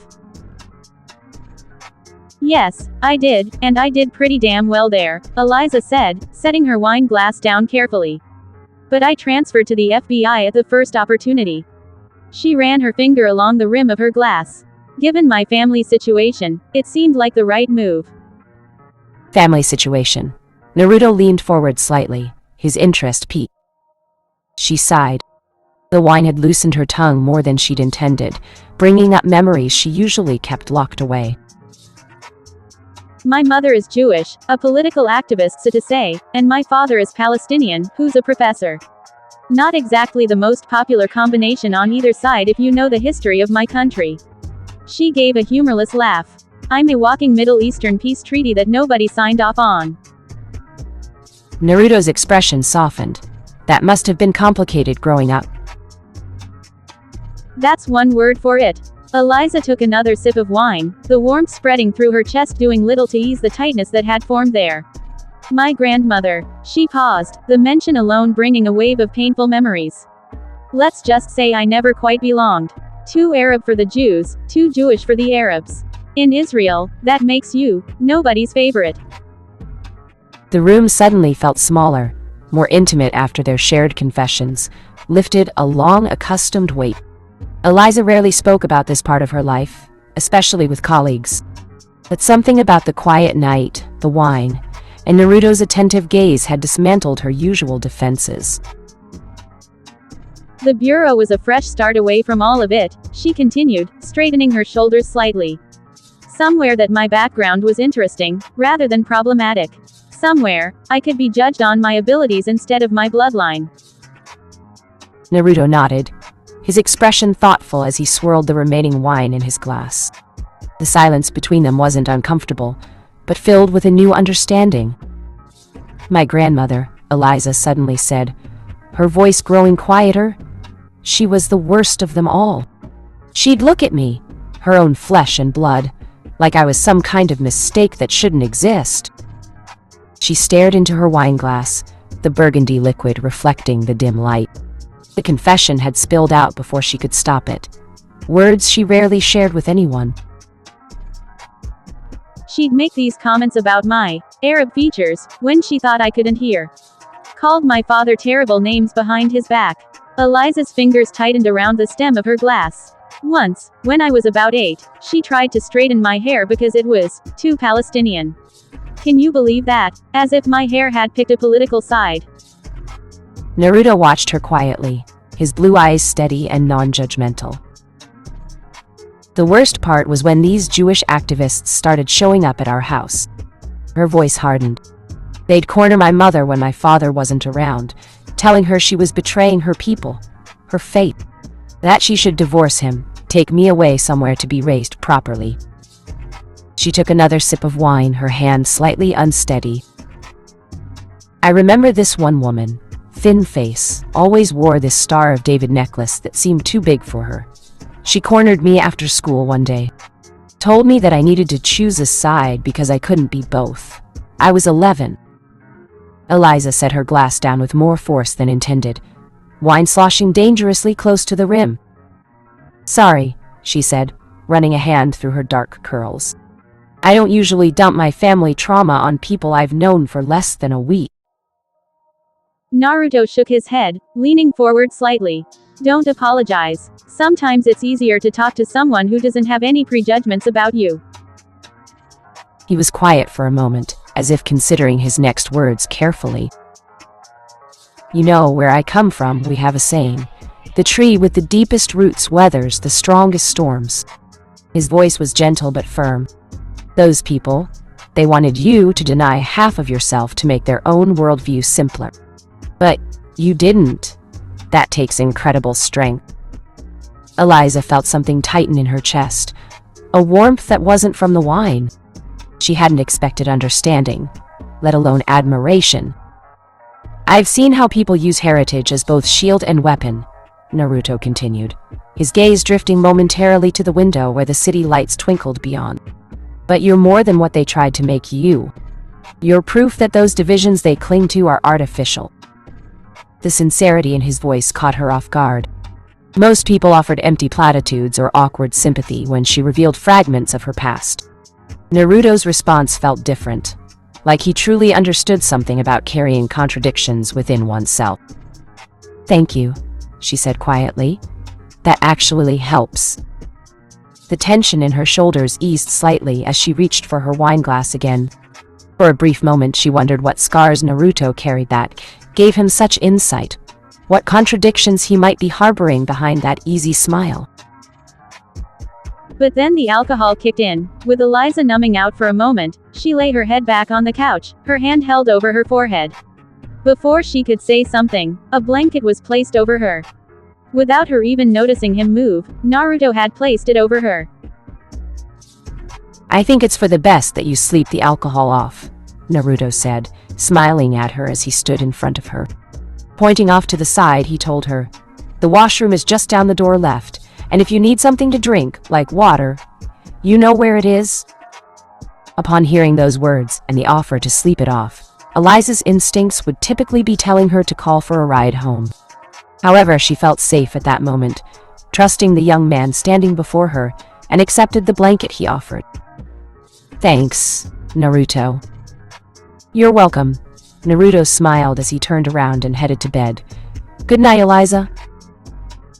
Yes, I did, and I did pretty damn well there, Eliza said, setting her wine glass down carefully. But I transferred to the FBI at the first opportunity. She ran her finger along the rim of her glass. Given my family situation, it seemed like the right move. Family situation. Naruto leaned forward slightly, his interest piqued. She sighed. The wine had loosened her tongue more than she'd intended, bringing up memories she usually kept locked away. My mother is Jewish, a political activist so to say, and my father is Palestinian, who's a professor. Not exactly the most popular combination on either side if you know the history of my country. She gave a humorless laugh. I'm a walking Middle Eastern peace treaty that nobody signed off on. Naruto's expression softened. That must have been complicated growing up. That's one word for it. Eliza took another sip of wine, the warmth spreading through her chest doing little to ease the tightness that had formed there. My grandmother. She paused, the mention alone bringing a wave of painful memories. Let's just say I never quite belonged. Too Arab for the Jews, too Jewish for the Arabs. In Israel, that makes you nobody's favorite. The room suddenly felt smaller, more intimate after their shared confessions, lifted a long accustomed weight. Eliza rarely spoke about this part of her life, especially with colleagues. But something about the quiet night, the wine, and Naruto's attentive gaze had dismantled her usual defenses. The bureau was a fresh start away from all of it, she continued, straightening her shoulders slightly. Somewhere that my background was interesting, rather than problematic. Somewhere, I could be judged on my abilities instead of my bloodline. Naruto nodded, his expression thoughtful as he swirled the remaining wine in his glass. The silence between them wasn't uncomfortable, but filled with a new understanding. "My grandmother," Eliza suddenly said, her voice growing quieter. "She was the worst of them all. She'd look at me, her own flesh and blood, like I was some kind of mistake that shouldn't exist." She stared into her wine glass, the burgundy liquid reflecting the dim light. The confession had spilled out before she could stop it. Words she rarely shared with anyone. She'd make these comments about my Arab features when she thought I couldn't hear. Called my father terrible names behind his back. Eliza's fingers tightened around the stem of her glass. Once, when I was about 8, she tried to straighten my hair because it was too Palestinian. Can you believe that? As if my hair had picked a political side. Naruto watched her quietly, his blue eyes steady and non-judgmental. The worst part was when these Jewish activists started showing up at our house. Her voice hardened. They'd corner my mother when my father wasn't around, telling her she was betraying her people, her fate, that she should divorce him, take me away somewhere to be raised properly. She took another sip of wine, her hand slightly unsteady. "I remember this one woman, thin face, always wore this Star of David necklace that seemed too big for her. She cornered me after school one day. Told me that I needed to choose a side because I couldn't be both. I was 11. Eliza set her glass down with more force than intended, wine sloshing dangerously close to the rim. "Sorry," she said, running a hand through her dark curls. "I don't usually dump my family trauma on people I've known for less than a week." Naruto shook his head, leaning forward slightly. "Don't apologize. Sometimes it's easier to talk to someone who doesn't have any prejudgments about you." He was quiet for a moment, as if considering his next words carefully. "You know, where I come from, we have a saying. The tree with the deepest roots weathers the strongest storms." His voice was gentle but firm. "Those people, they wanted you to deny half of yourself to make their own worldview simpler. But you didn't. That takes incredible strength." Eliza felt something tighten in her chest, a warmth that wasn't from the wine. She hadn't expected understanding, let alone admiration. "I've seen how people use heritage as both shield and weapon," Naruto continued, his gaze drifting momentarily to the window where the city lights twinkled beyond. "But you're more than what they tried to make you. You're proof that those divisions they cling to are artificial." The sincerity in his voice caught her off guard. Most people offered empty platitudes or awkward sympathy when she revealed fragments of her past. Naruto's response felt different, like he truly understood something about carrying contradictions within oneself. "Thank you," she said quietly. "That actually helps." The tension in her shoulders eased slightly as she reached for her wine glass again. For a brief moment she wondered what scars Naruto carried that gave him such insight, what contradictions he might be harboring behind that easy smile. But then the alcohol kicked in. With Eliza numbing out for a moment, she lay her head back on the couch, her hand held over her forehead. Before she could say something, a blanket was placed over her. Without her even noticing him move, Naruto had placed it over her. "I think it's for the best that you sleep the alcohol off," Naruto said, smiling at her as he stood in front of her. Pointing off to the side, he told her, "The washroom is just down the door left, and if you need something to drink, like water, you know where it is?" Upon hearing those words and the offer to sleep it off, Eliza's instincts would typically be telling her to call for a ride home. However, she felt safe at that moment, trusting the young man standing before her, and accepted the blanket he offered. "Thanks, Naruto." "You're welcome." Naruto smiled as he turned around and headed to bed. "Good night, Eliza."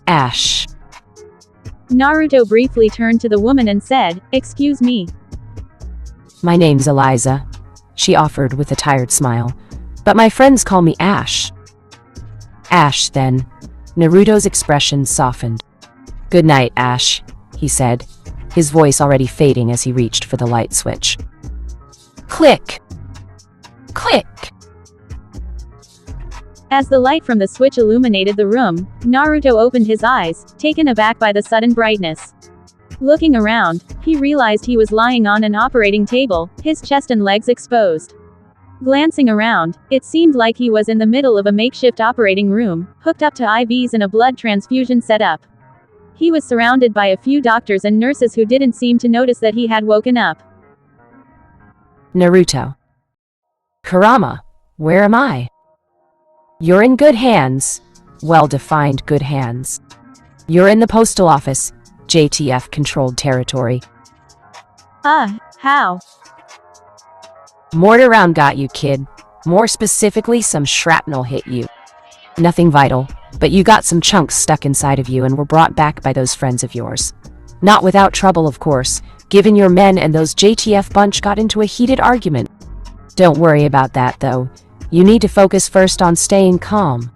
"Ash." Naruto briefly turned to the woman and said, "Excuse me." "My name's Eliza," she offered with a tired smile, "but my friends call me Ash." "Ash, then." Naruto's expression softened. "Good night, Ash," he said, his voice already fading as he reached for the light switch. Click! Click! As the light from the switch illuminated the room, Naruto opened his eyes, taken aback by the sudden brightness. Looking around, he realized he was lying on an operating table, his chest and legs exposed. Glancing around, it seemed like he was in the middle of a makeshift operating room, hooked up to IVs and a blood transfusion setup. He was surrounded by a few doctors and nurses who didn't seem to notice that he had woken up. Naruto. Kurama, where am I? You're in good hands. Well-defined good hands. You're in the postal office, JTF-controlled territory. How? Mortar round got you, kid. More specifically, some shrapnel hit you. Nothing vital, but you got some chunks stuck inside of you and were brought back by those friends of yours. Not without trouble, of course, given your men and those JTF bunch got into a heated argument. Don't worry about that, though. You need to focus first on staying calm.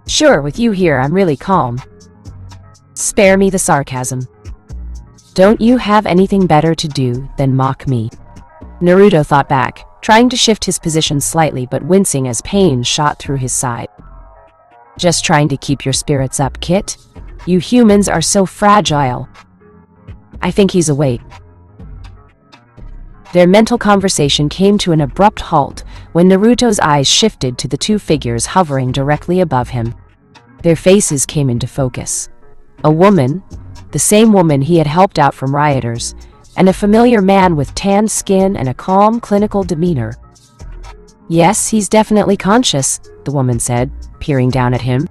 Sure, with you here, I'm really calm. Spare me the sarcasm. Don't you have anything better to do than mock me? Naruto thought back, trying to shift his position slightly but wincing as pain shot through his side. Just trying to keep your spirits up, Kit? You humans are so fragile. I think he's awake. Their mental conversation came to an abrupt halt when Naruto's eyes shifted to the two figures hovering directly above him. Their faces came into focus. A woman, the same woman he had helped out from rioters, and a familiar man with tanned skin and a calm, clinical demeanor. Yes, he's definitely conscious, the woman said, peering down at him.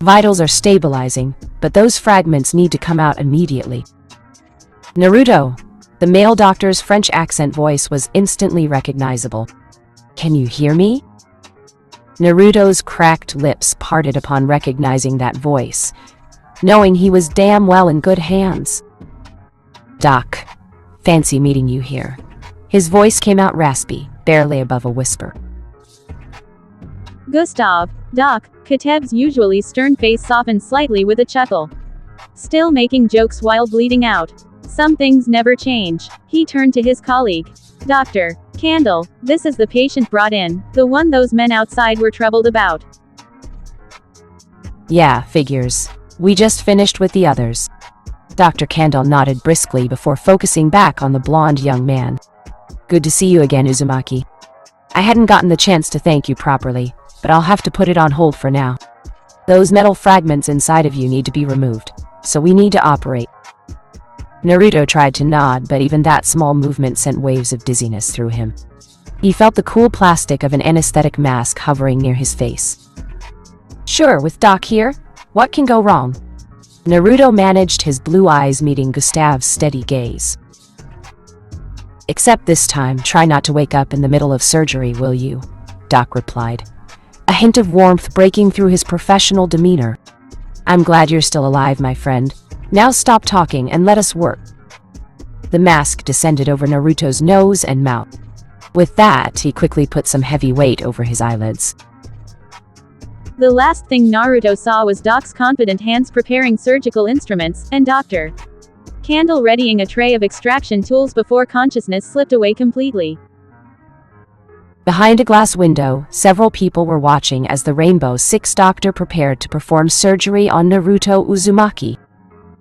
Vitals are stabilizing, but those fragments need to come out immediately. Naruto, the male doctor's French accent voice was instantly recognizable. Can you hear me? Naruto's cracked lips parted upon recognizing that voice, knowing he was damn well in good hands. Doc, fancy meeting you here. His voice came out raspy, barely above a whisper. Gustav, Doc, Kateb's usually stern face softened slightly with a chuckle. Still making jokes while bleeding out. Some things never change. He turned to his colleague. Dr. Candle, this is the patient brought in, the one those men outside were troubled about. Yeah, figures. We just finished with the others. Dr. Candle nodded briskly before focusing back on the blonde young man. Good to see you again, Uzumaki. I hadn't gotten the chance to thank you properly, but I'll have to put it on hold for now. Those metal fragments inside of you need to be removed, so we need to operate. Naruto tried to nod, but even that small movement sent waves of dizziness through him. He felt the cool plastic of an anesthetic mask hovering near his face. Sure, with Doc here, what can go wrong? Naruto managed, his blue eyes meeting Gustav's steady gaze. Except this time, try not to wake up in the middle of surgery, will you? Doc replied, a hint of warmth breaking through his professional demeanor. I'm glad you're still alive, my friend. Now stop talking and let us work. The mask descended over Naruto's nose and mouth. With that, he quickly put some heavy weight over his eyelids. The last thing Naruto saw was Doc's confident hands preparing surgical instruments, and Dr. Candle readying a tray of extraction tools before consciousness slipped away completely. Behind a glass window, several people were watching as the Rainbow Six doctor prepared to perform surgery on Naruto Uzumaki.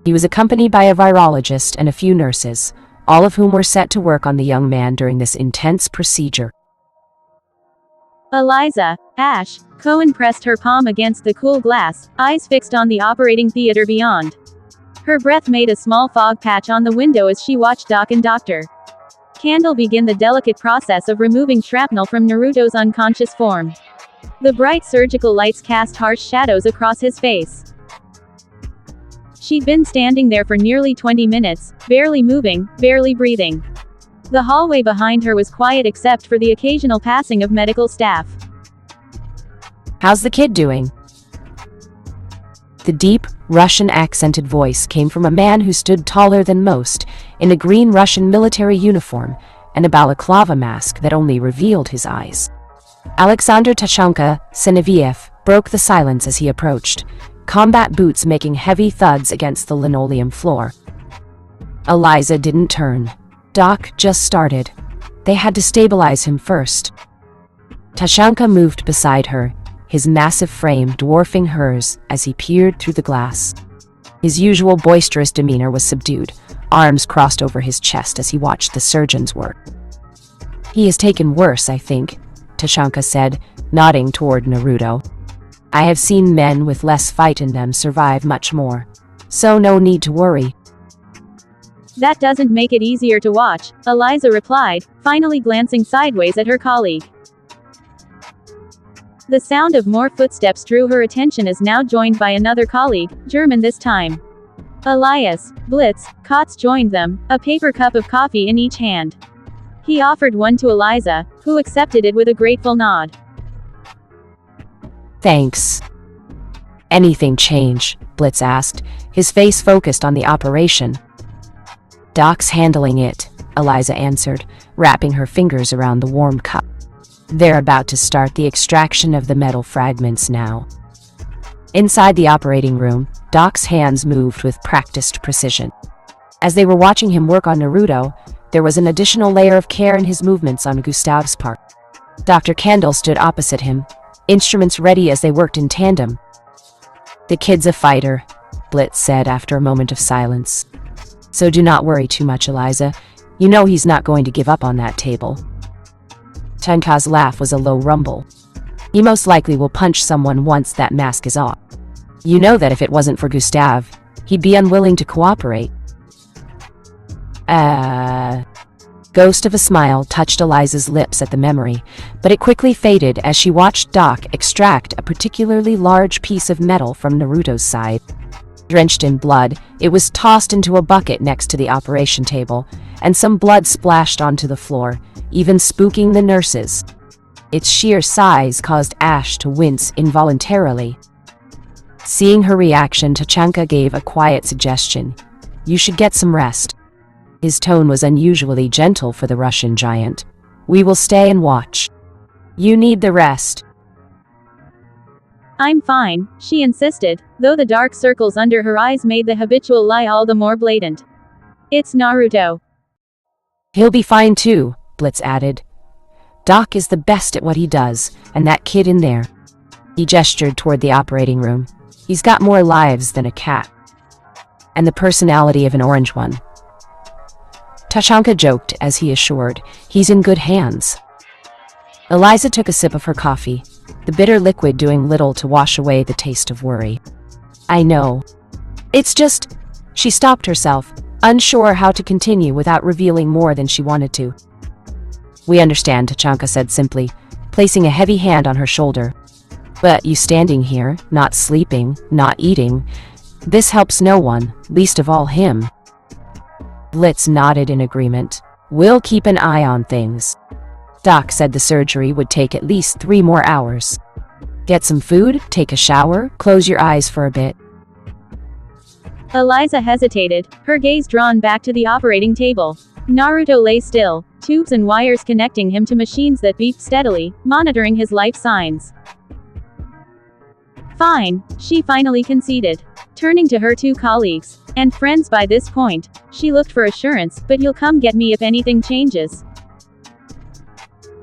He was accompanied by a virologist and a few nurses, all of whom were set to work on the young man during this intense procedure. Eliza, Ash, Cohen pressed her palm against the cool glass, eyes fixed on the operating theater beyond. Her breath made a small fog patch on the window as she watched Doc and Dr. Candle begin the delicate process of removing shrapnel from Naruto's unconscious form. The bright surgical lights cast harsh shadows across his face. She'd been standing there for nearly 20 minutes, barely moving, barely breathing. The hallway behind her was quiet except for the occasional passing of medical staff. How's the kid doing? The deep, Russian-accented voice came from a man who stood taller than most, in a green Russian military uniform and a balaclava mask that only revealed his eyes. Alexander Tashanka Seneviev broke the silence as he approached, combat boots making heavy thuds against the linoleum floor. Eliza didn't turn. Doc just started. They had to stabilize him first. Tashanka moved beside her, his massive frame dwarfing hers as he peered through the glass. His usual boisterous demeanor was subdued, arms crossed over his chest as he watched the surgeons work. "He has taken worse, I think," Tachanka said, nodding toward Naruto. "I have seen men with less fight in them survive much more, so no need to worry." "That doesn't make it easier to watch," Eliza replied, finally glancing sideways at her colleague. The sound of more footsteps drew her attention as now joined by another colleague, German this time. Elias, Blitz, Kotz joined them, a paper cup of coffee in each hand. He offered one to Eliza, who accepted it with a grateful nod. "Thanks." "Anything change?" Blitz asked, his face focused on the operation. "Doc's handling it," Eliza answered, wrapping her fingers around the warm cup. "They're about to start the extraction of the metal fragments now." Inside the operating room, Doc's hands moved with practiced precision. As they were watching him work on Naruto, there was an additional layer of care in his movements on Gustav's part. Dr. Kendall stood opposite him, instruments ready as they worked in tandem. "The kid's a fighter," Blitz said after a moment of silence. "So do not worry too much, Eliza. You know he's not going to give up on that table." Tachanka's laugh was a low rumble. "He most likely will punch someone once that mask is off. You know that if it wasn't for Gustav, he'd be unwilling to cooperate." Ghost of a smile touched Eliza's lips at the memory, but it quickly faded as she watched Doc extract a particularly large piece of metal from Naruto's side. Drenched in blood, it was tossed into a bucket next to the operation table, and some blood splashed onto the floor, even spooking the nurses. Its sheer size caused Ash to wince involuntarily. Seeing her reaction, Tachanka gave a quiet suggestion. "You should get some rest." His tone was unusually gentle for the Russian giant. "We will stay and watch." "You need the rest." "I'm fine," she insisted, though the dark circles under her eyes made the habitual lie all the more blatant. "It's Naruto." "He'll be fine too," Blitz added. "Doc is the best at what he does, and that kid in there." He gestured toward the operating room. "He's got more lives than a cat. And the personality of an orange one." Tachanka joked as he assured, "He's in good hands." Eliza took a sip of her coffee, the bitter liquid doing little to wash away the taste of worry. "I know. It's just—" She stopped herself, unsure how to continue without revealing more than she wanted to. "We understand," Tachanka said simply, placing a heavy hand on her shoulder. "But you standing here, not sleeping, not eating, this helps no one, least of all him." Blitz nodded in agreement. "We'll keep an eye on things." Doc said the surgery would take at least 3 more hours. "Get some food, take a shower, close your eyes for a bit." Eliza hesitated, her gaze drawn back to the operating table. Naruto lay still, tubes and wires connecting him to machines that beeped steadily, monitoring his life signs. "Fine," she finally conceded. Turning to her 2 colleagues, and friends by this point, she looked for assurance, "But you'll come get me if anything changes."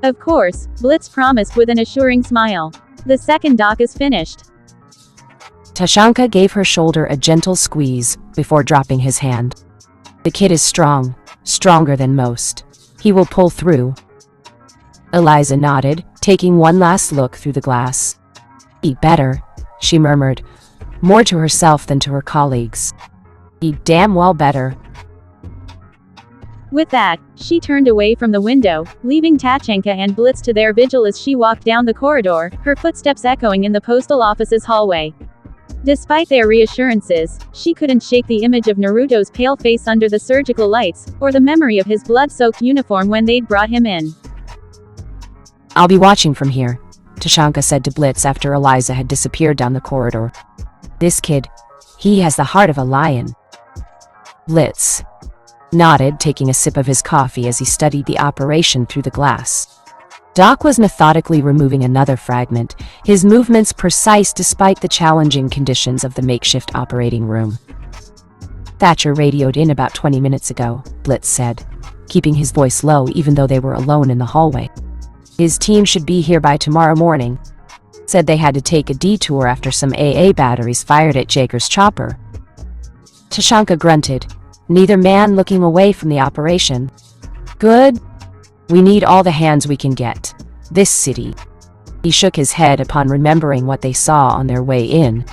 "Of course," Blitz promised with an assuring smile. "The second doc is finished." Tachanka gave her shoulder a gentle squeeze before dropping his hand. "The kid is strong, stronger than most. He will pull through." Eliza nodded, taking one last look through the glass. "Eat better," she murmured, more to herself than to her colleagues. "Eat damn well better." With that, she turned away from the window, leaving Tachanka and Blitz to their vigil as she walked down the corridor, her footsteps echoing in the postal office's hallway. Despite their reassurances, she couldn't shake the image of Naruto's pale face under the surgical lights, or the memory of his blood-soaked uniform when they'd brought him in. "I'll be watching from here," Tachanka said to Blitz after Eliza had disappeared down the corridor. "This kid, he has the heart of a lion." Blitz nodded, taking a sip of his coffee as he studied the operation through the glass. Doc was methodically removing another fragment, his movements precise despite the challenging conditions of the makeshift operating room. "Thatcher radioed in about 20 minutes ago," Blitz said, keeping his voice low even though they were alone in the hallway. "His team should be here by tomorrow morning." Said they had to take a detour after some AA batteries fired at Jager's chopper. Tashanka grunted, neither man looking away from the operation. Good. We need all the hands we can get. This city. He shook his head upon remembering what they saw on their way in.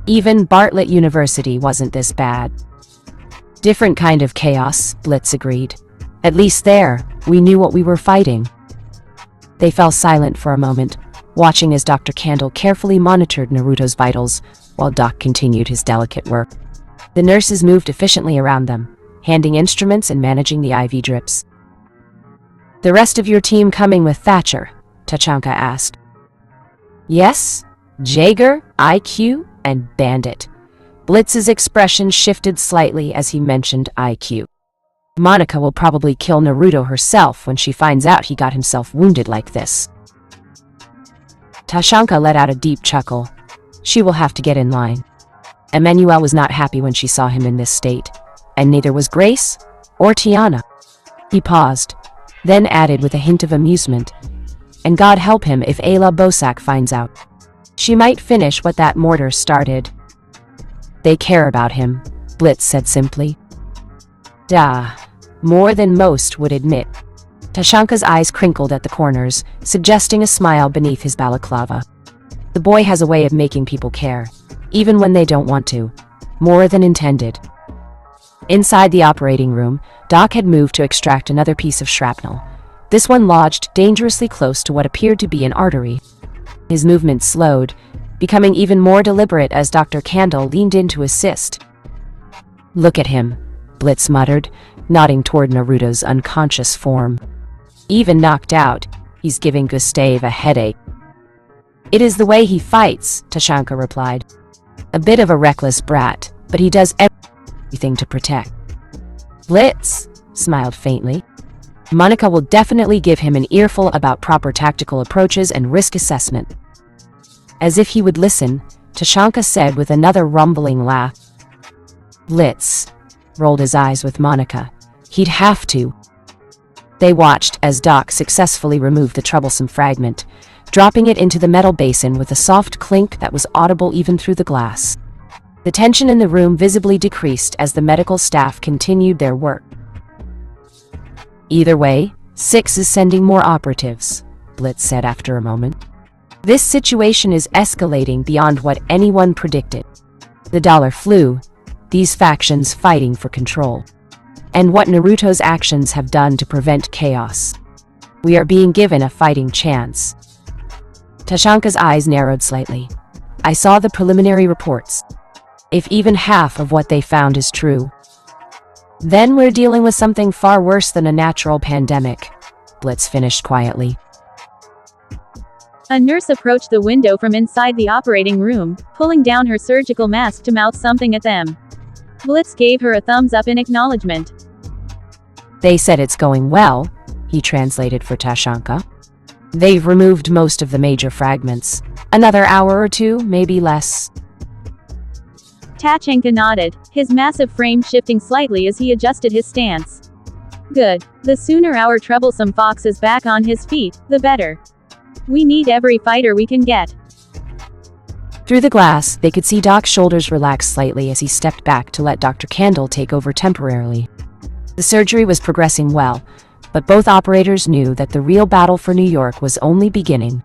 Even Bartlett University wasn't this bad. Different kind of chaos, Blitz agreed. At least there, we knew what we were fighting. They fell silent for a moment, watching as Dr. Candle carefully monitored Naruto's vitals while Doc continued his delicate work. The nurses moved efficiently around them, handing instruments and managing the IV drips. The rest of your team coming with Thatcher? Tachanka asked. Yes, Jaeger, IQ, and Bandit. Blitz's expression shifted slightly as he mentioned IQ. Monica will probably kill Naruto herself when she finds out he got himself wounded like this. Tashanka let out a deep chuckle. She will have to get in line. Emmanuel was not happy when she saw him in this state, and neither was Grace or Tiana. He paused, then added with a hint of amusement, and God help him if Ayla Bosak finds out. She might finish what that mortar started. They care about him, Blitz said simply. More than most would admit. Tashanka's eyes crinkled at the corners, suggesting a smile beneath his balaclava. The boy has a way of making people care, even when they don't want to, more than intended. Inside the operating room, Doc had moved to extract another piece of shrapnel. This one lodged dangerously close to what appeared to be an artery. His movements slowed, becoming even more deliberate as Dr. Candle leaned in to assist. Look at him, Blitz muttered, nodding toward Naruto's unconscious form. Even knocked out, he's giving Gustave a headache. It is the way he fights, Tashanka replied. A bit of a reckless brat, but he does everything to protect. Blitz smiled faintly. Monica will definitely give him an earful about proper tactical approaches and risk assessment. As if he would listen, Tashanka said with another rumbling laugh. Blitz rolled his eyes with Monica. He'd have to. They watched as Doc successfully removed the troublesome fragment, dropping it into the metal basin with a soft clink that was audible even through the glass. The tension in the room visibly decreased as the medical staff continued their work. Either way, 6 is sending more operatives, Blitz said after a moment. This situation is escalating beyond what anyone predicted. The dollar flew, these factions fighting for control, and what Naruto's actions have done to prevent chaos. We are being given a fighting chance. Tashanka's eyes narrowed slightly. I saw the preliminary reports. If even half of what they found is true, then we're dealing with something far worse than a natural pandemic, Blitz finished quietly. A nurse approached the window from inside the operating room, pulling down her surgical mask to mouth something at them. Blitz gave her a thumbs up in acknowledgement. They said it's going well, he translated for Tashanka. They've removed most of the major fragments. Another hour or two, maybe less. Tachanka nodded, his massive frame shifting slightly as he adjusted his stance. Good. The sooner our troublesome fox is back on his feet, the better. We need every fighter we can get. Through the glass, they could see Doc's shoulders relax slightly as he stepped back to let Dr. Candle take over temporarily. The surgery was progressing well, but both operators knew that the real battle for New York was only beginning.